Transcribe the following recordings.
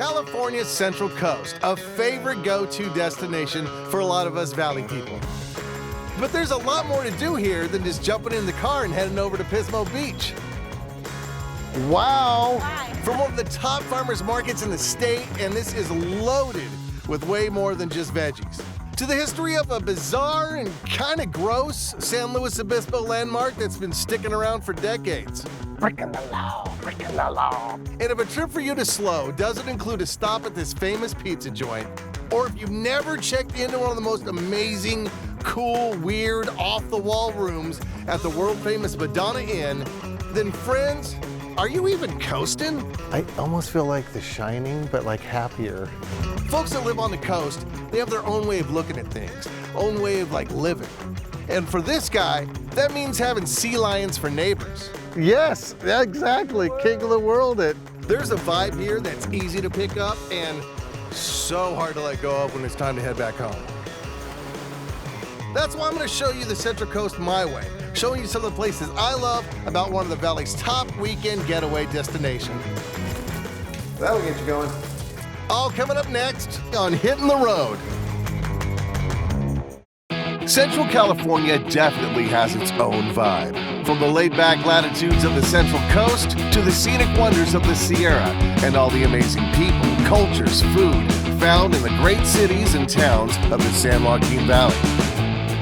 California's Central Coast, a favorite go-to destination for a lot of us Valley people. But there's a lot more to do here than just jumping in the car and heading over to Pismo Beach. Wow! From one of the top farmers markets in the state, and this is loaded with way more than just veggies. To the history of a bizarre and kind of gross San Luis Obispo landmark that's been sticking around for decades. Breaking the law, breaking the law. And if a trip for you to SLO doesn't include a stop at this famous pizza joint, or if you've never checked into one of the most amazing, cool, weird, off-the-wall rooms at the world-famous Madonna Inn, then friends, are you even coasting? I almost feel like The Shining, but like happier. Folks that live on the coast, they have their own way of looking at things, own way of like living. And for this guy, that means having sea lions for neighbors. Yes, exactly, king of the world. There's a vibe here that's easy to pick up and so hard to let go of when it's time to head back home. That's why I'm gonna show you the Central Coast my way, showing you some of the places I love about one of the Valley's top weekend getaway destinations. That'll get you going. All coming up next on Hitting the Road. Central California definitely has its own vibe. From the laid-back latitudes of the Central Coast to the scenic wonders of the Sierra and all the amazing people, cultures, food found in the great cities and towns of the San Joaquin Valley.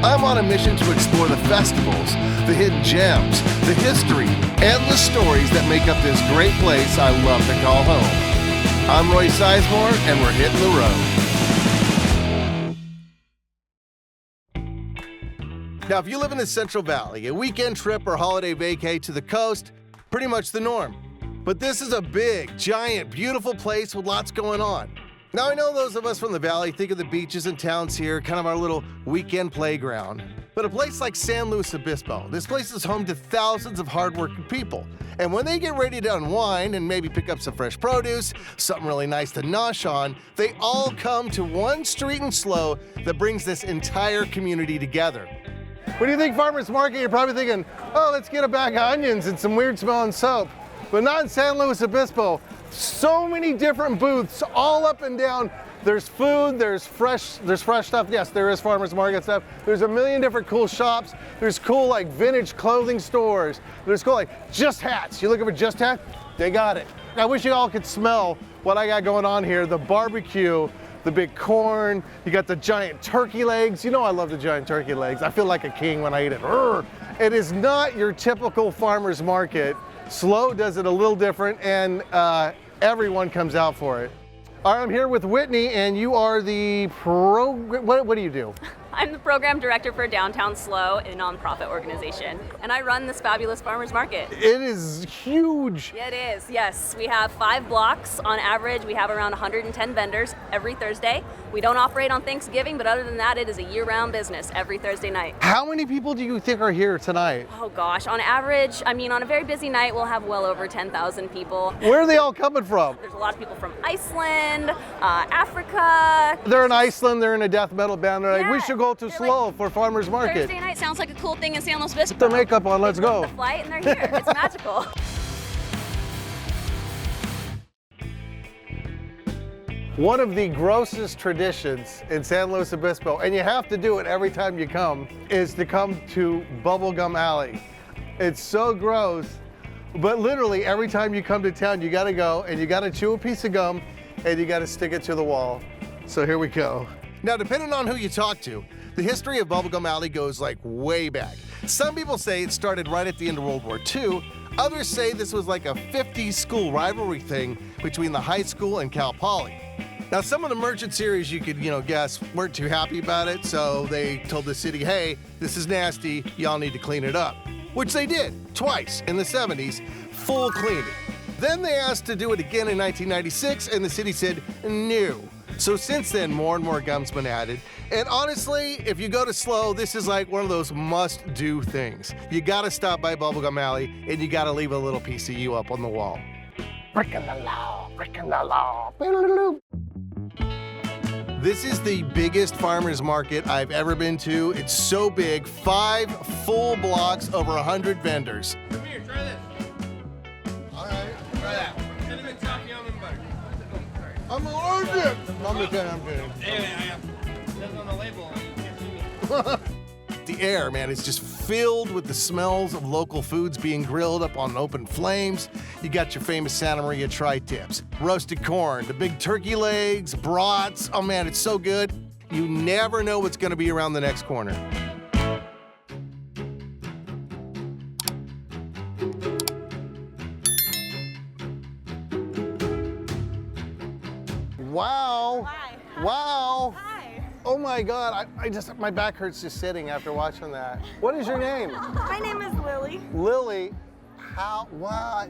I'm on a mission to explore the festivals, the hidden gems, the history, and the stories that make up this great place I love to call home. I'm Roy Sizemore, and we're hitting the road. Now, if you live in the Central Valley, a weekend trip or holiday vacay to the coast, pretty much the norm. But this is a big, giant, beautiful place with lots going on. Now, I know those of us from the Valley think of the beaches and towns here, kind of our little weekend playground. But a place like San Luis Obispo, this place is home to thousands of hardworking people. And when they get ready to unwind and maybe pick up some fresh produce, something really nice to nosh on, they all come to one street in SLO that brings this entire community together. When you think farmers market, you're probably thinking, oh, let's get a bag of onions and some weird smelling soap. But not in San Luis Obispo. So many different booths all up and down. There's food, there's fresh stuff. Yes, there is farmers market stuff. There's a million different cool shops. There's cool like vintage clothing stores. There's cool like Just Hats. You looking for Just Hats? They got it. I wish you all could smell what I got going on here. The barbecue, the big corn, you got the giant turkey legs. You know I love the giant turkey legs. I feel like a king when I eat it. It is not your typical farmer's market. SLO does it a little different, and everyone comes out for it. All right, I'm here with Whitney, and you are the what do you do? I'm the program director for Downtown SLO, a nonprofit organization, and I run this fabulous farmers market. It is huge. It is, yes. We have 5 blocks. On average, we have around 110 vendors every Thursday. We don't operate on Thanksgiving, but other than that, it is a year-round business every Thursday night. How many people do you think are here tonight? Oh gosh, on average, I mean, on a very busy night, we'll have well over 10,000 people. Where are they all coming from? There's a lot of people from Iceland, Africa. They're in Iceland, they're in a death metal band. They're like, we should go to SLO for farmers market. Thursday night sounds like a cool thing in San Luis Obispo. Put their makeup on, let's go. The flight and they're here. It's magical. One of the grossest traditions in San Luis Obispo, and you have to do it every time you come, is to come to Bubblegum Alley. It's so gross, but literally every time you come to town, you gotta go and you gotta chew a piece of gum and you gotta stick it to the wall. So here we go. Now, depending on who you talk to, the history of Bubblegum Alley goes like way back. Some people say it started right at the end of World War II. Others say this was like a 50s school rivalry thing between the high school and Cal Poly. Now, some of the merchant series you could, guess weren't too happy about it, so they told the city, hey, this is nasty, y'all need to clean it up. Which they did, twice in the 70s, full cleaning. Then they asked to do it again in 1996, and the city said, no. So since then, more and more gum's been added. And honestly, if you go to SLO, this is like one of those must-do things. You gotta stop by Bubblegum Alley, and you gotta leave a little piece of you up on the wall. Breaking the law, breaking the law. This is the biggest farmer's market I've ever been to. It's so big, 5 full blocks, over 100 vendors. Come here, try this. All right, try that. Cinnamon toffee almond butter. I'm allergic. I'm kidding. That's on the label. You can't see me. The air, man, is just filled with the smells of local foods being grilled up on open flames. You got your famous Santa Maria tri-tips, roasted corn, the big turkey legs, brats. Oh man, it's so good. You never know what's gonna be around the next corner. Wow. Hi. Wow. Hi. Oh my God, my back hurts just sitting after watching that. What is your name? My name is Lily. Lily. What?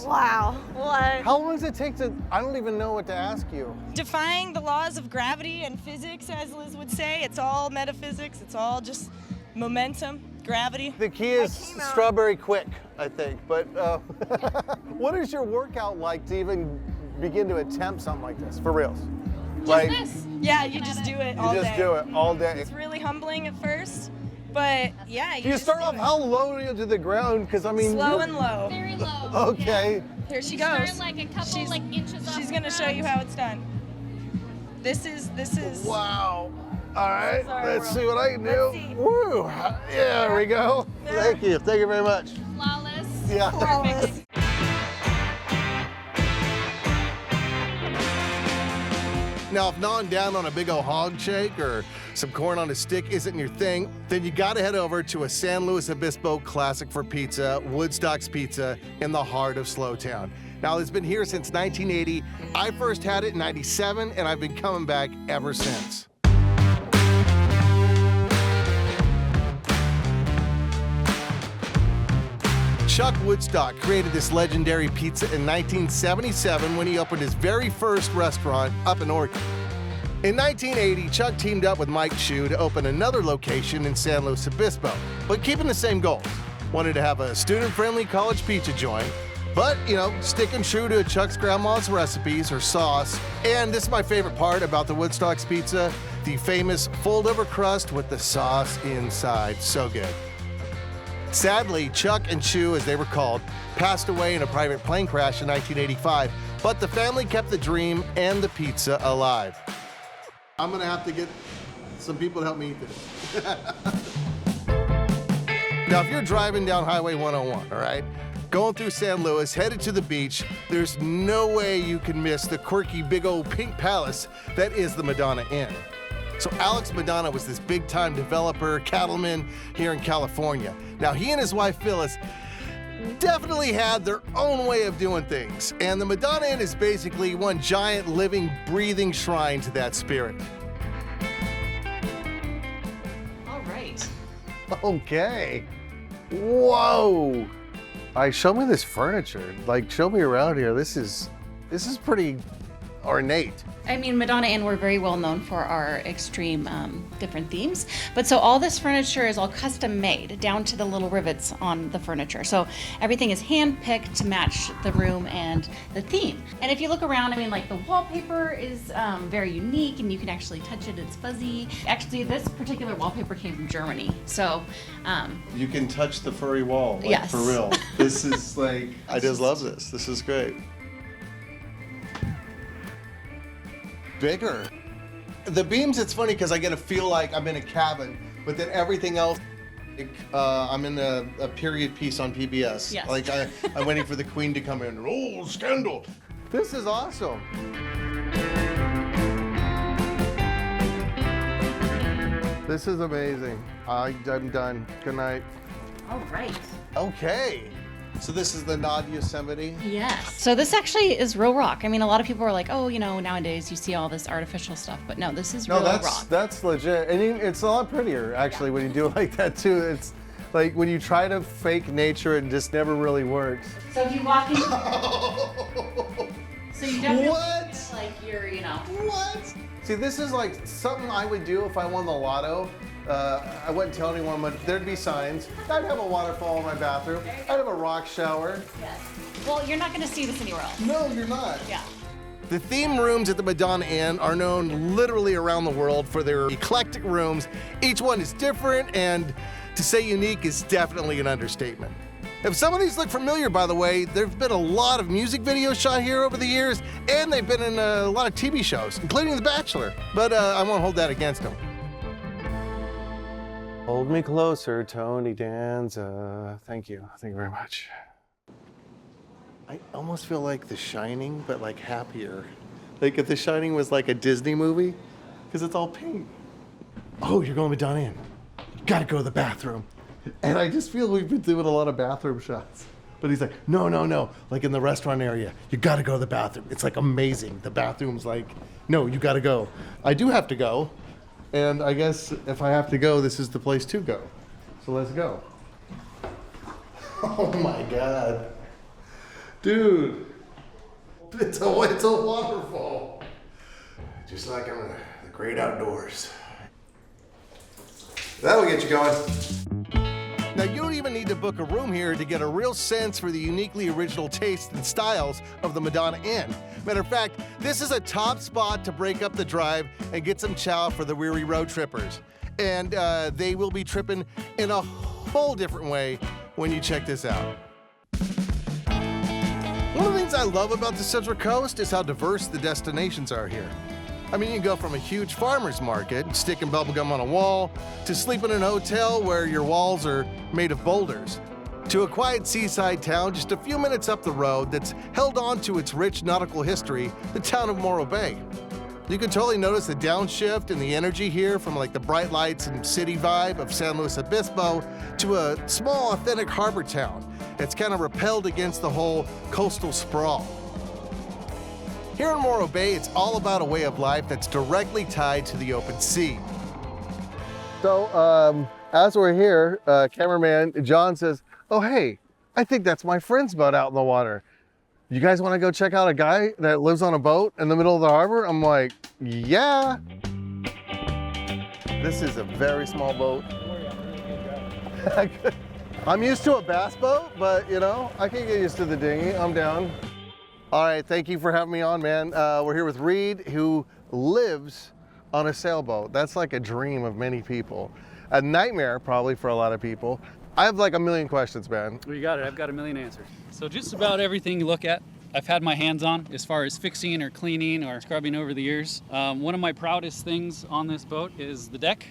Wow. What? How long does it take to, I don't even know what to ask you. Defying the laws of gravity and physics, as Liz would say. It's all metaphysics. It's all just momentum, gravity. The key is strawberry quick, I think. But what is your workout like to even begin to attempt something like this, for reals? Like, Yeah, you just do it all day. you just do it all day. It's really humbling at first, but yeah, You start off, how low to the ground? Because I mean, slow and low. Very low. Okay. Here she Start goes. like a couple inches off She's the gonna show ground. you how it's done. This is. Wow. All right, Sorry, let's see what I can do. Let's see. Woo. Yeah, there we go. Yeah. Thank you. Thank you very much. Flawless. Yeah. Flawless. Now, if gnawing down on a big old hog shake or some corn on a stick isn't your thing, then you gotta head over to a San Luis Obispo classic for pizza, Woodstocks Pizza, in the heart of Slowtown. Now, it's been here since 1980. I first had it in 97, and I've been coming back ever since. Chuck Woodstock created this legendary pizza in 1977 when he opened his very first restaurant up in Oregon. In 1980, Chuck teamed up with Mike Chu to open another location in San Luis Obispo, but keeping the same goals. Wanted to have a student-friendly college pizza joint, but, sticking true to Chuck's grandma's recipes, her sauce. And this is my favorite part about the Woodstocks pizza, the famous fold-over crust with the sauce inside. So good. Sadly, Chuck and Chu, as they were called, passed away in a private plane crash in 1985, but the family kept the dream and the pizza alive. I'm gonna have to get some people to help me eat this. Now, if you're driving down Highway 101, all right, going through San Luis, headed to the beach, there's no way you can miss the quirky big old pink palace that is the Madonna Inn. So Alex Madonna was this big-time developer, cattleman here in California. Now, he and his wife Phyllis definitely had their own way of doing things, and the Madonna Inn is basically one giant, living, breathing shrine to that spirit. All right. Okay. Whoa. All right, show me this furniture. Like, show me around here. This is pretty ornate. I mean, Madonna Inn, we're very well known for our extreme different themes. But so all this furniture is all custom made, down to the little rivets on the furniture. So everything is hand-picked to match the room and the theme. And if you look around, I mean, like the wallpaper is very unique, and you can actually touch it, it's fuzzy. Actually, this particular wallpaper came from Germany. So You can touch the furry wall, like, Yes. for real. This is like, I just love this. This is great. Bigger. The beams, it's funny because I get to feel like I'm in a cabin, but then everything else, I'm in a period piece on PBS. Yes. Like I'm waiting for the Queen to come in. Oh, scandal. This is awesome. This is amazing. I'm done. Good night. all right. Okay. So this is the Nod Yosemite. Yes. So this actually is real rock. I mean, a lot of people are like, oh, nowadays you see all this artificial stuff, but no, this is real rock. That's legit. And it's a lot prettier actually when you do it like that too. It's like when you try to fake nature, it just never really works. So if you walk in, so you definitely What? feel like you're, What? See, this is like something I would do if I won the lotto. I wouldn't tell anyone, but there'd be signs. I'd have a waterfall in my bathroom. I'd have a rock shower. Yes. Well, you're not going to see this anywhere else. No, you're not. Yeah. The theme rooms at the Madonna Inn are known literally around the world for their eclectic rooms. Each one is different, and to say unique is definitely an understatement. If some of these look familiar, by the way, there've been a lot of music videos shot here over the years, and they've been in a lot of TV shows, including The Bachelor. But I won't hold that against them. Hold me closer, Tony Danza. Thank you. Thank you very much. I almost feel like The Shining, but like happier. Like if The Shining was like a Disney movie, because it's all pink. Oh, you're going to Madonna Inn. You gotta go to the bathroom. And I just feel we've been doing a lot of bathroom shots. But he's like, no. Like in the restaurant area, you gotta go to the bathroom. It's like amazing. The bathroom's like, no, you gotta go. I do have to go. And I guess if I have to go, this is the place to go. So let's go. Oh my God. Dude, it's a waterfall. Just like in the great outdoors. That'll get you going. Now, you don't even need to book a room here to get a real sense for the uniquely original tastes and styles of the Madonna Inn. Matter of fact, this is a top spot to break up the drive and get some chow for the weary road trippers. And they will be tripping in a whole different way when you check this out. One of the things I love about the Central Coast is how diverse the destinations are here. I mean, you can go from a huge farmer's market, sticking bubblegum on a wall, to sleeping in a hotel where your walls are made of boulders, to a quiet seaside town just a few minutes up the road that's held on to its rich nautical history, the town of Mororrow Bay. You can totally notice the downshift and the energy here from like the bright lights and city vibe of San Luis Obispo to a small, authentic harbor town that's kind of repelled against the whole coastal sprawl. Here in Mororrow Bay, it's all about a way of life that's directly tied to the open sea. So, as we're here, cameraman John says, oh, hey, I think that's my friend's boat out in the water. You guys want to go check out a guy that lives on a boat in the middle of the harbor? I'm like, yeah. This is a very small boat. I'm used to a bass boat, but you know, I can get used to the dinghy. I'm down. All right, thank you for having me on, man. We're here with Reed, who lives on a sailboat. That's like a dream of many people. A nightmare, probably, for a lot of people. I have like a million questions, man. Well, you got it. I've got a million answers. So just about everything you look at, I've had my hands on as far as fixing or cleaning or scrubbing over the years. One of my proudest things on this boat is the deck.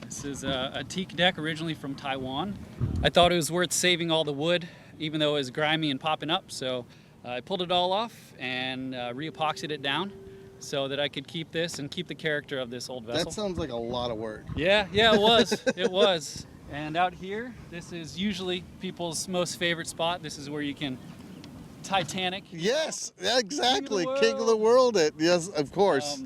This is a teak deck originally from Taiwan. I thought it was worth saving all the wood, even though it was grimy and popping up. So I pulled it all off and re-epoxied it down so that I could keep this and keep the character of this old vessel. That sounds like a lot of work. Yeah, it was. It was. And out here, this is usually people's most favorite spot. This is where you can Titanic. Yes, exactly. King of the world. Yes, of course.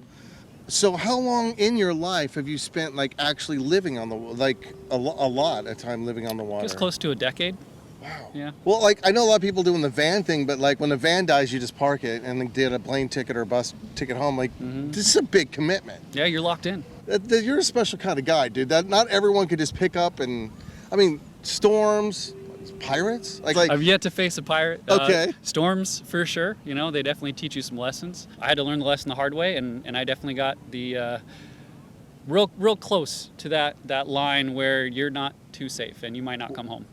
So how long in your life have you spent like actually living on the, like a lot of time living on the water? Just close to a decade. Wow. Yeah. Well, like I know a lot of people doing the van thing, but like when the van dies, you just park it and then get a plane ticket or a bus ticket home. Like this is a big commitment. Yeah, you're locked in. You're a special kind of guy, dude. That not everyone could just pick up and, I mean, storms, pirates. Like I've yet to face a pirate. Okay. Storms for sure. You know, they definitely teach you some lessons. I had to learn the lesson the hard way, and I definitely got the real close to that line where you're not too safe and you might not come home.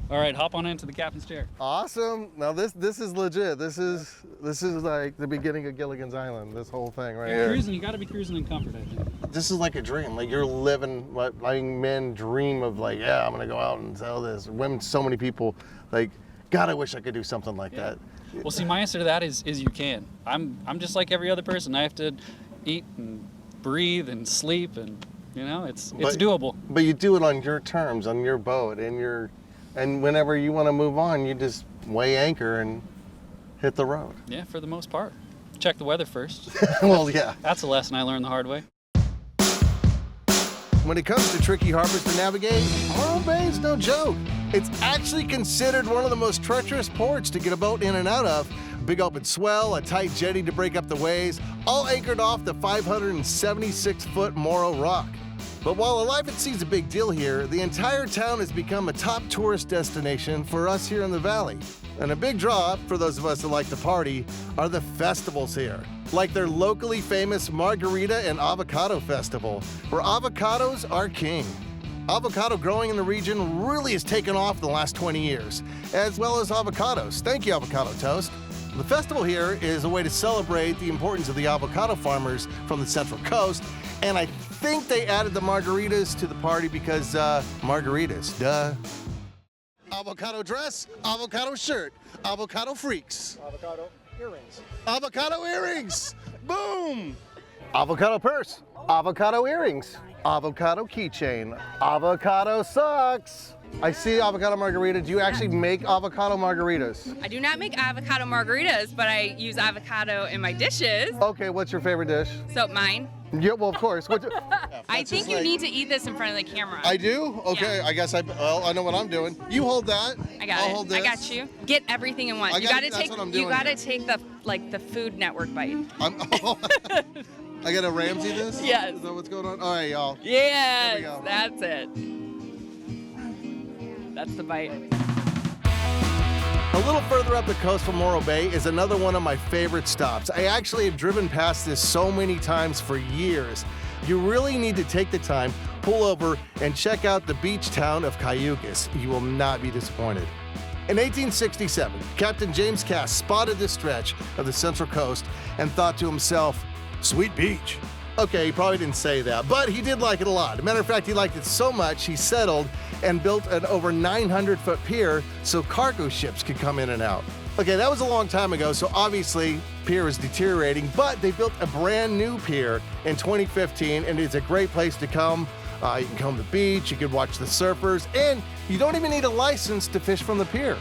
All right, hop on into the captain's chair. Awesome. Now this is legit. This is like the beginning of Gilligan's Island. This whole thing right here. Cruising, you got to be cruising in comfort, I think. This is like a dream. Like you're living what like men dream of. Like, yeah, I'm gonna go out and sell this. Women, so many people. Like, God, I wish I could do something like that. Well, see, my answer to that is you can. I'm just like every other person. I have to eat and breathe and sleep, and you know, it's doable. But you do it on your terms, on your boat, and whenever you want to move on, you just weigh anchor and hit the road. Yeah, for the most part. Check the weather first. Well, yeah. That's a lesson I learned the hard way. When it comes to tricky harbors to navigate, Mororrow Bay is no joke. It's actually considered one of the most treacherous ports to get a boat in and out of. A big open swell, a tight jetty to break up the waves, all anchored off the 576-foot Morro Rock. But while a life at sea is a big deal here, the entire town has become a top tourist destination for us here in the valley. And a big draw, for those of us that like to party, are the festivals here. Like their locally famous Margarita and Avocado Festival, where avocados are king. Avocado growing in the region really has taken off in the last 20 years, as well as avocados. Thank you, Avocado Toast. The festival here is a way to celebrate the importance of the avocado farmers from the Central Coast, and I think they added the margaritas to the party because margaritas, duh. Avocado dress, avocado shirt, avocado freaks. Avocado earrings. Avocado earrings, boom! Avocado purse, avocado earrings, avocado keychain, avocado socks. I see avocado margarita. Do you actually make avocado margaritas? I do not make avocado margaritas, but I use avocado in my dishes. Okay, what's your favorite dish? So mine. Yeah, well, of course. I think you need to eat this in front of the camera. I do? Okay, Yeah. I guess I know what I'm doing. You hold that. I got I'll it. hold this. I got you. Get everything in one. I You gotta- gotta that's take. what I'm You doing gotta here. take the Food Network bite. I gotta Ramsey this? Yes. Is that what's going on? All right, y'all. Yes, go. that's it. That's the bite. A little further up the coast from Mororrow Bay is another one of my favorite stops. I actually have driven past this so many times for years. You really need to take the time, pull over, and check out the beach town of Kaiukas. You will not be disappointed. In 1867, Captain James Cass spotted this stretch of the Central Coast and thought to himself, "Sweet beach." Okay, he probably didn't say that, but he did like it a lot. As a matter of fact, he liked it so much, he settled and built an over 900-foot pier so cargo ships could come in and out. Okay, that was a long time ago, so obviously pier is deteriorating, but they built a brand new pier in 2015, and it's a great place to come. You can come to the beach, you can watch the surfers, and you don't even need a license to fish from the pier.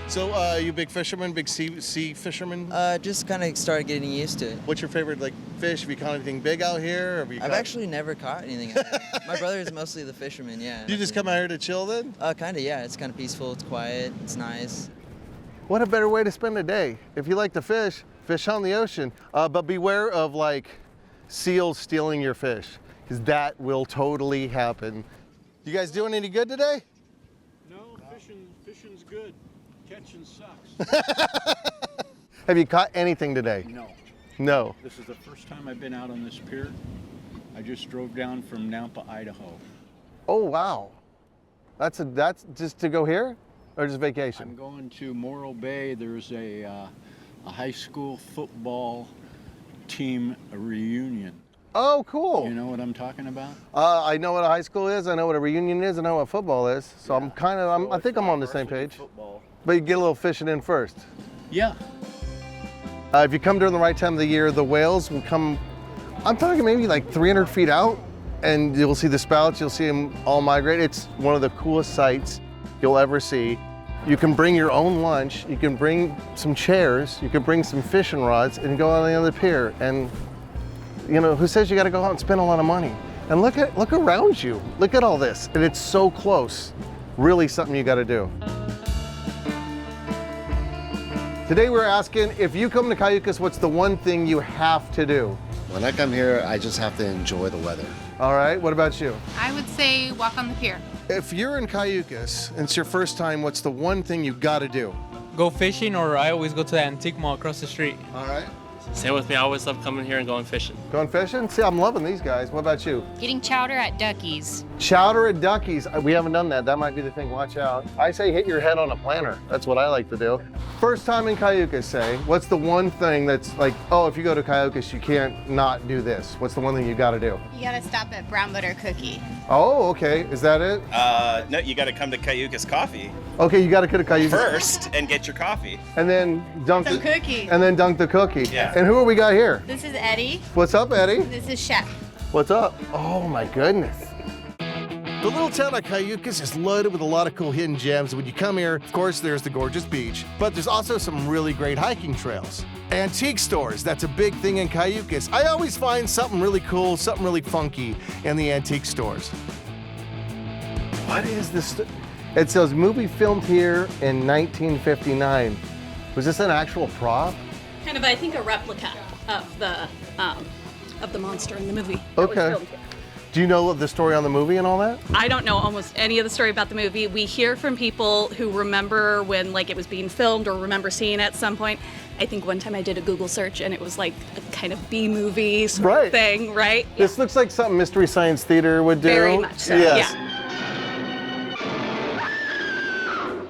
So, you big fisherman, big sea fisherman? Just kind of started getting used to it. What's your favorite fish? Have you caught anything big out here? I've actually never caught anything. My brother is mostly the fisherman, yeah. You just come out here to chill then? Kind of, yeah. It's kind of peaceful, it's quiet, it's nice. What a better way to spend a day. If you like to fish, fish on the ocean. But beware of seals stealing your fish, because that will totally happen. You guys doing any good today? No, fishing's good. Catching sucks. Have you caught anything today? No. No. This is the first time I've been out on this pier. I just drove down from Nampa, Idaho. Oh, wow. That's just to go here or just vacation? I'm going to Mororrow Bay. There's a high school football team reunion. Oh, cool. You know what I'm talking about? I know what a high school is. I know what a reunion is. I know what football is. So Yeah. I think I'm on the same page. Football. But you get a little fishing in first. Yeah. If you come during the right time of the year, the whales will come, I'm talking maybe 300 feet out, and you'll see the spouts, you'll see them all migrate. It's one of the coolest sights you'll ever see. You can bring your own lunch, you can bring some chairs, you can bring some fishing rods and go on the other pier. And who says you gotta go out and spend a lot of money? And look around you, look at all this, and it's so close. Really something you gotta do. Today we're asking, if you come to Kaiukas, what's the one thing you have to do? When I come here, I just have to enjoy the weather. All right, what about you? I would say walk on the pier. If you're in Kaiukas and it's your first time, what's the one thing you gotta do? Go fishing, or I always go to the antique mall across the street. All right. Same with me. I always love coming here and going fishing. Going fishing? See, I'm loving these guys. What about you? Getting chowder at Ducky's. Chowder at Ducky's. We haven't done that. That might be the thing. Watch out. I say hit your head on a planter. That's what I like to do. First time in Kaiukas, say, what's the one thing that's if you go to Kaiukas, you can't not do this? What's the one thing you gotta do? You gotta stop at Brown Butter Cookie. Oh, okay. Is that it? No, you gotta come to Kaiukas Coffee. Okay, you gotta go to Kaiukas First and get your coffee. and then dunk Some cookie. And then dunk the cookie. Yeah. And who are we got here? This is Eddie. What's up, Eddie? This is Chef. What's up? Oh my goodness. The little town of Kaiukas is loaded with a lot of cool hidden gems. When you come here, of course, there's the gorgeous beach, but there's also some really great hiking trails. Antique stores, that's a big thing in Kaiukas. I always find something really cool, something really funky in the antique stores. What is this? It says movie filmed here in 1959. Was this an actual prop? Kind of, I think, a replica of the monster in the movie. that was Okay. filmed here. Do you know the story on the movie and all that? I don't know almost any of the story about the movie. We hear from people who remember when it was being filmed or remember seeing it at some point. I think one time I did a Google search and it was like a kind of B-movie sort of thing, right? This looks like something Mystery Science Theater would do. Very much so, Yes. yeah.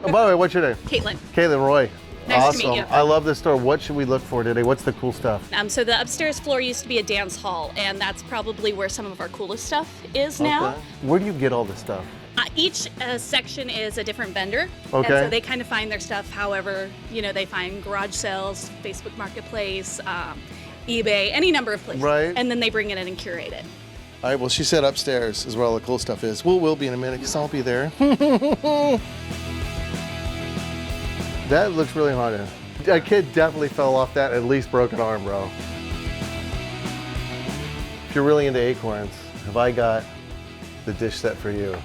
Oh, by the way, what's your name? Caitlin. Caitlin Roy. Nice awesome. to meet you. I love this store. What should we look for today? What's the cool stuff? So the upstairs floor used to be a dance hall, and that's probably where some of our coolest stuff is now. Okay. Where do you get all this stuff? Each section is a different vendor. Okay. And so they kind of find their stuff however, they find garage sales, Facebook Marketplace, eBay, any number of places. Right. And then they bring it in and curate it. All right, well, she said upstairs is where all the cool stuff is. We'll be in a minute because I'll be there. That looks really hard. A kid definitely fell off that, at least broke an arm, bro. If you're really into acorns, have I got the dish set for you?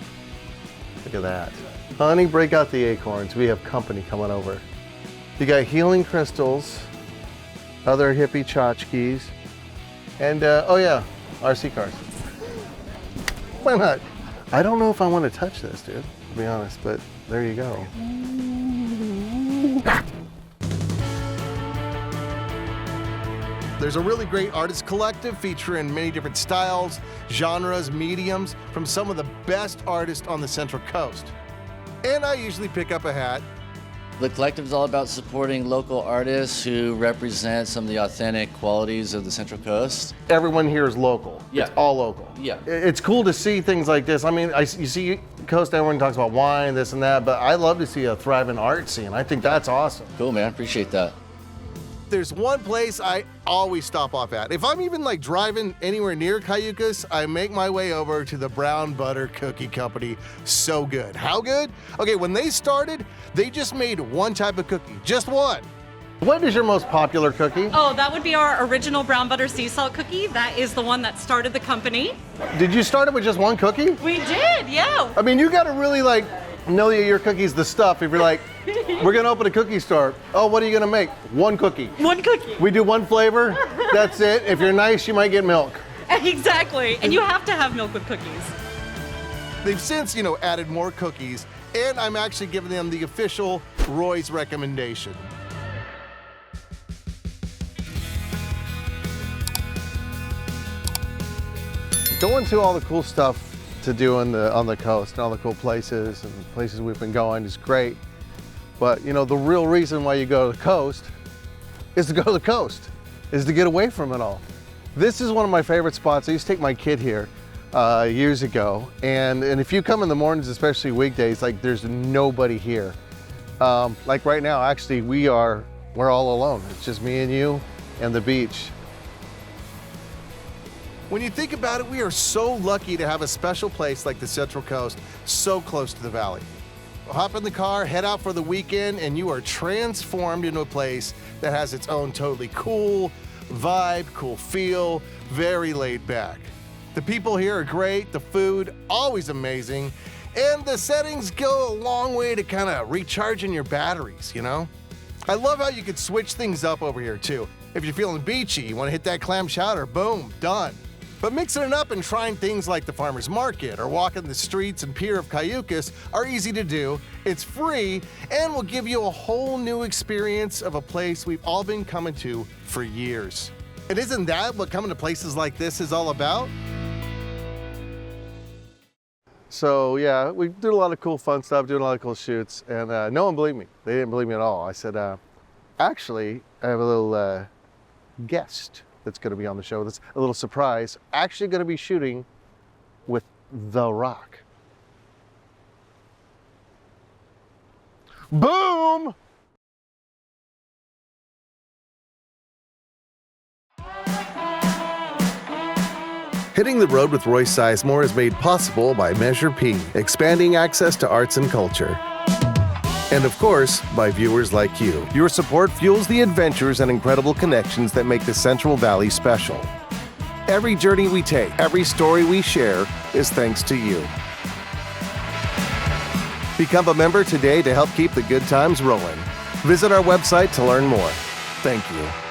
Look at that. Honey, break out the acorns. We have company coming over. You got healing crystals, other hippie tchotchkes, and oh yeah, RC cars. Why not? I don't know if I want to touch this, dude, to be honest, but there you go. There's a really great artist collective featuring many different styles, genres, mediums from some of the best artists on the Central Coast. And I usually pick up a hat. The collective is all about supporting local artists who represent some of the authentic qualities of the Central Coast. Everyone here is local. Yeah. It's all local. Yeah. It's cool to see things like this. I mean, you see Coast, everyone talks about wine, this and that, but I love to see a thriving art scene. I think that's awesome. Cool, man. Appreciate that. There's one place I always stop off at. If I'm even like driving anywhere near Kaiukas, I make my way over to the Brown Butter Cookie Company. So good. How good? Okay, when they started, they just made one type of cookie, just one. What is your most popular cookie? Oh, that would be our original brown butter sea salt cookie. That is the one that started the company. Did you start it with just one cookie? We did, yeah. I mean, you gotta really like know that your cookie's the stuff. If you're like, we're gonna open a cookie store. Oh, what are you gonna make? One cookie. One cookie. We do one flavor, that's it. If you're nice, you might get milk. Exactly, and you have to have milk with cookies. They've since, added more cookies, and I'm actually giving them the official Roy's recommendation. Going to all the cool stuff to do on the coast and all the cool places and places we've been going is great. But the real reason why you go to the coast is to go to the coast, is to get away from it all. This is one of my favorite spots. I used to take my kid here years ago, and if you come in the mornings, especially weekdays, like there's nobody here. Like right now, actually, we're all alone. It's just me and you and the beach. When you think about it, we are so lucky to have a special place like the Central Coast so close to the valley. Hop in the car, head out for the weekend, and you are transformed into a place that has its own totally cool vibe, cool feel, very laid back. The people here are great, the food always amazing, and the settings go a long way to kind of recharging your batteries, I love how you could switch things up over here too. If you're feeling beachy, you want to hit that clam chowder, boom, done. But mixing it up and trying things like the farmer's market or walking the streets and pier of Kaiukas are easy to do, it's free, and will give you a whole new experience of a place we've all been coming to for years. And isn't that what coming to places like this is all about? So yeah, we did a lot of cool fun stuff, doing a lot of cool shoots, and no one believed me. They didn't believe me at all. I said, actually, I have a little guest that's going to be on the show. That's a little surprise. Actually going to be shooting with The Rock. Boom! Hitting the road with Roy Sizemore is made possible by Measure P, expanding access to arts and culture. And of course, by viewers like you. Your support fuels the adventures and incredible connections that make the Central Valley special. Every journey we take, every story we share is thanks to you. Become a member today to help keep the good times rolling. Visit our website to learn more. Thank you.